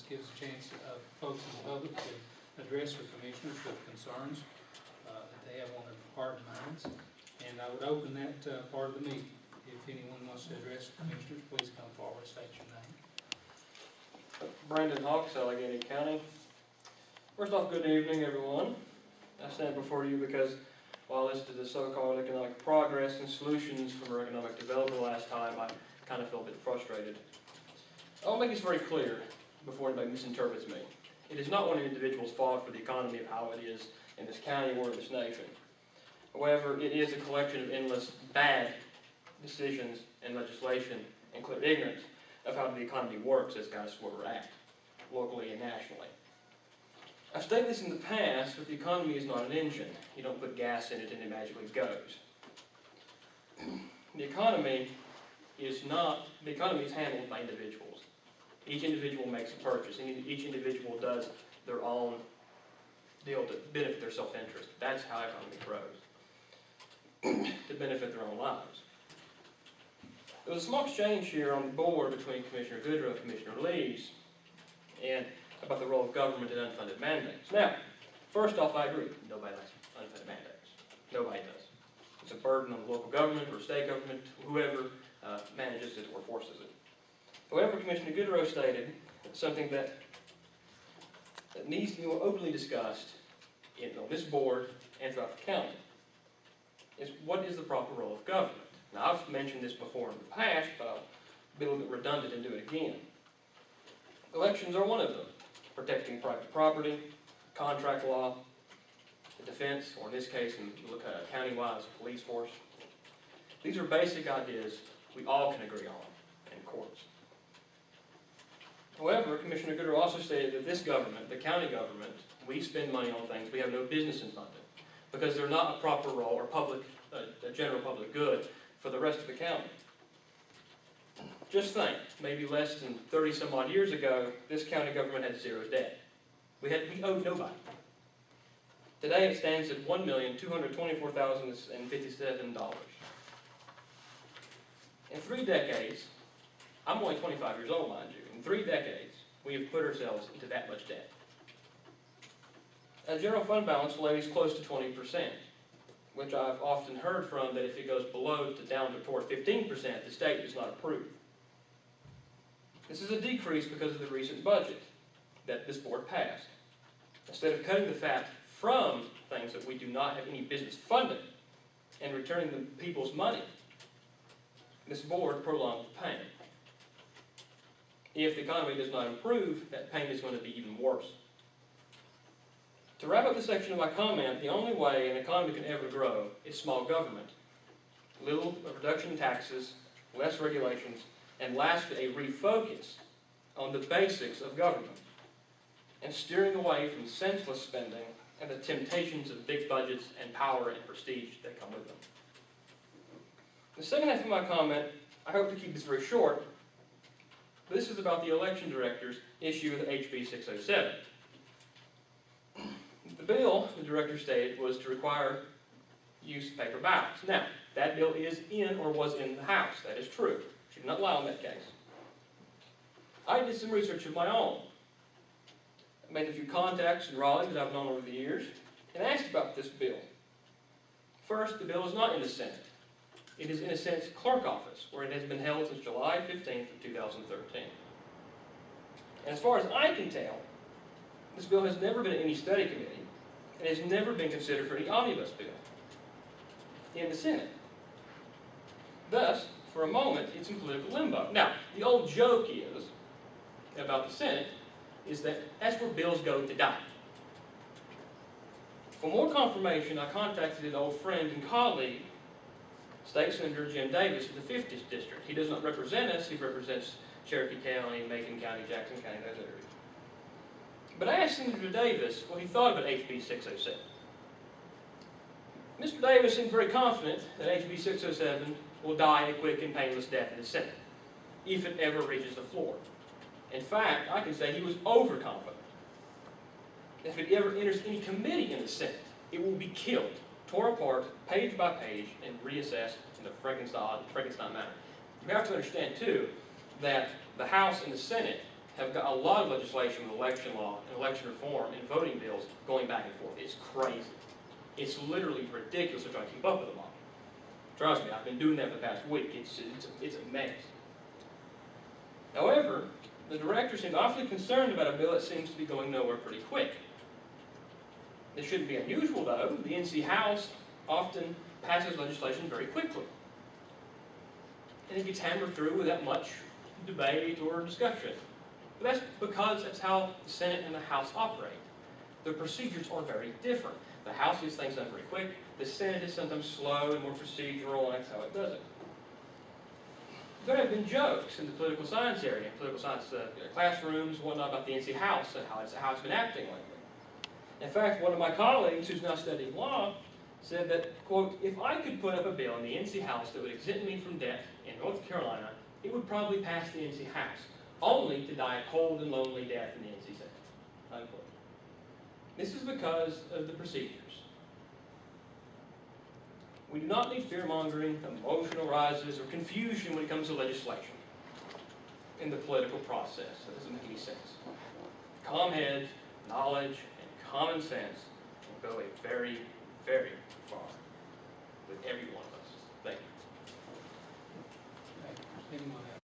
gives a chance of folks in the public to address the commissioners with concerns that they have on their heart and minds. And I would open that part of the meeting. If anyone wants to address the commissioners, please come forward, state your name. Brandon Hawks, Allegheny County. First off, good evening, everyone. I stand before you because while I listened to the so-called economic progress and solutions from our economic developer last time, I kind of felt a bit frustrated. I'll make this very clear before anybody misinterprets me. It is not one individual's fault for the economy of how it is in this county or in this nation. However, it is a collection of endless bad decisions and legislation and clear ignorance of how the economy works as guys where we're at, locally and nationally. I've stated this in the past, but the economy is not an engine. You don't put gas in it and it magically goes. The economy is handled by individuals. Each individual makes a purchase, and each individual does their own deal to benefit their self-interest. That's how the economy grows, to benefit their own lives. There was a small exchange here on the board between Commissioner Goodrow and Commissioner Lees, and about the role of government in unfunded mandates. Now, first off, I agree. Nobody likes unfunded mandates. Nobody does. It's a burden on the local government or state government, whoever manages it or forces it. However, Commissioner Goodrow stated something that needs to be more openly discussed on this board and throughout the county, is what is the proper role of government? Now, I've mentioned this before in the past, but I'll be a little bit redundant and do it again. Elections are one of them. Protecting private property, contract law, the defense, or in this case, in county-wise, police force. These are basic ideas we all can agree on in courts. However, Commissioner Goodrow also stated that this government, the county government, we spend money on things we have no business in funding because they're not a proper role or a general public good for the rest of the county. Just think, maybe less than 30 some odd years ago, this county government had zero debt. We owed nobody. Today it stands at $1,224,057. In 3 decades, I'm only 25 years old, mind you. In 3 decades, we have put ourselves into that much debt. A general fund balance lays close to 20%, which I've often heard from that if it goes below to down to toward 15%, the state does not approve. This is a decrease because of the recent budget that this board passed. Instead of cutting the fat from things that we do not have any business funding and returning the people's money, this board prolonged the pain. If the economy does not improve, that pain is going to be even worse. To wrap up this section of my comment, the only way an economy can ever grow is small government. Little reduction in taxes, less regulations, and lastly, a refocus on the basics of government and steering away from senseless spending and the temptations of big budgets and power and prestige that come with them. The second half of my comment, I hope to keep this very short, but this is about the election director's issue with HB 607. The bill, the director stated, was to require use of paper ballots. Now, that bill is in or was in the House. That is true. She did not lie on that case. I did some research of my own. I made a few contacts in Raleigh that I've known over the years and asked about this bill. First, the bill is not in the Senate. It is in a sense clerk office, where it has been held since July 15th of 2013. And as far as I can tell, this bill has never been in any study committee and has never been considered for any omnibus bill in the Senate. Thus, for a moment, it's in political limbo. Now, the old joke is, about the Senate, is that that's where bills go to die. For more confirmation, I contacted an old friend and colleague, State Senator Jim Davis of the 5th District. He does not represent us, he represents Cherokee County, Macon County, Jackson County, those areas. But I asked Senator Davis what he thought about HB 607. Mr. Davis seemed very confident that HB 607 will die a quick and painless death in the Senate, if it ever reaches the floor. In fact, I can say he was overconfident. If it ever enters any committee in the Senate, it will be killed, torn apart, page by page, and reassessed in a Frankenstein manner. You have to understand, too, that the House and the Senate have got a lot of legislation with election law and election reform and voting bills going back and forth. It's crazy. It's literally ridiculous to try to keep up with them all. Trust me, I've been doing that for the past week. It's a mess. However, the director seemed awfully concerned about a bill that seems to be going nowhere pretty quick. This shouldn't be unusual, though. The NC House often passes legislation very quickly, and it gets hammered through without much debate or discussion. But that's because that's how the Senate and the House operate. The procedures are very different. The House gets things done very quick. The Senate is sometimes slow and more procedural, and that's how it does it. There have been jokes in the political science area, political science classrooms, whatnot, about the NC House and how it's been acting lately. In fact, one of my colleagues who's now studying law said that, quote, if I could put up a bill in the NC House that would exempt me from debt in North Carolina, it would probably pass the NC House, only to die a cold and lonely death in the NC Senate, unquote. This is because of the procedures. We do not need fear-mongering, emotional rises, or confusion when it comes to legislation in the political process. That doesn't make any sense. Calm heads, knowledge, and common sense will go a very, very far with every one of us. Thank you. Anyone else?